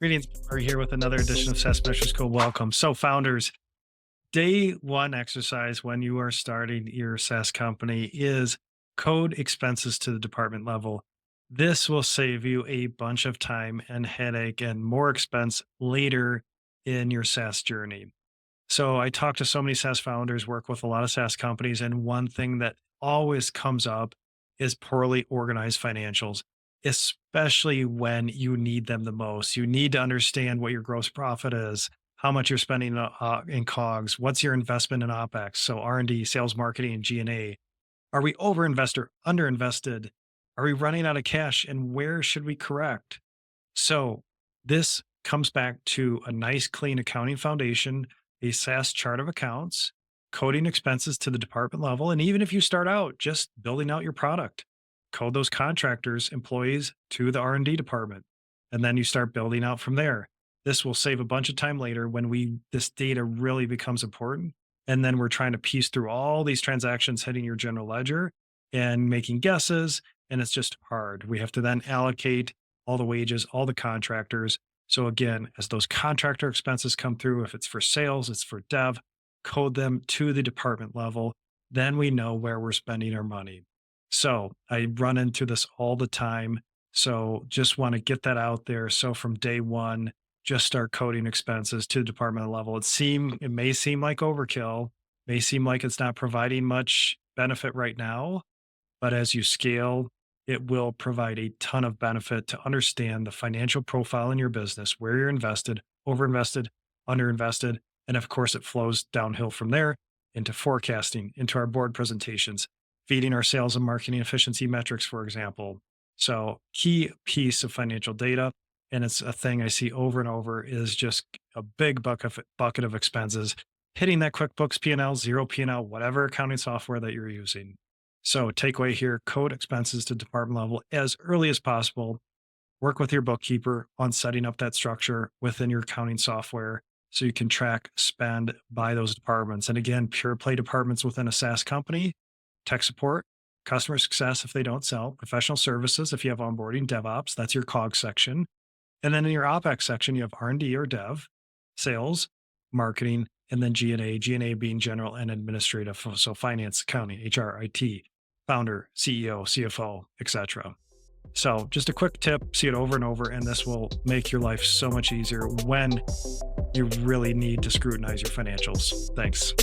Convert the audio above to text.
Greetings. We're here with another edition of SaaS Metrics School. Welcome. So, founders, day one exercise when you are starting your SaaS company is code expenses to the department level. This will save you a bunch of time and headache and more expense later in your SaaS journey. So, I talk to so many SaaS founders, work with a lot of SaaS companies, and one thing that always comes up is poorly organized financials, especially when you need them the most. You need to understand what your gross profit is, how much you're spending in COGS, what's your investment in OPEX, so R&D, sales, marketing, and G&A. Are we overinvested or underinvested? Are we running out of cash, and where should we correct? So this comes back to a nice, clean accounting foundation, a SaaS chart of accounts, coding expenses to the department level. And even if you start out just building out your product, code those contractors, employees to the R&D department. And then you start building out from there. This will save a bunch of time later when this data really becomes important. And then we're trying to piece through all these transactions hitting your general ledger and making guesses. And it's just hard. We have to then allocate all the wages, all the contractors. So again, as those contractor expenses come through, if it's for sales, it's for dev, code them to the department level. Then we know where we're spending our money. So I run into this all the time. So just want to get that out there. So from day one, just start coding expenses to the department level. It may seem like overkill, may seem like it's not providing much benefit right now, but as you scale, it will provide a ton of benefit to understand the financial profile in your business, where you're invested, overinvested, underinvested. And of course, it flows downhill from there into forecasting, into our board presentations, feeding our sales and marketing efficiency metrics, for example. So, key piece of financial data, and it's a thing I see over and over, is just a big bucket of expenses hitting that QuickBooks P&L, zero P&L, whatever accounting software that you're using. So, takeaway here: code expenses to department level as early as possible. Work with your bookkeeper on setting up that structure within your accounting software so you can track spend by those departments. And again, pure play departments within a SaaS company: tech support, customer success if they don't sell, professional services if you have onboarding, DevOps, that's your COGS section. And then in your OPEX section, you have R&D or dev, sales, marketing, and then G&A being general and administrative. So finance, accounting, HR, IT, founder, CEO, CFO, etc. So just a quick tip, see it over and over, and this will make your life so much easier when you really need to scrutinize your financials. Thanks.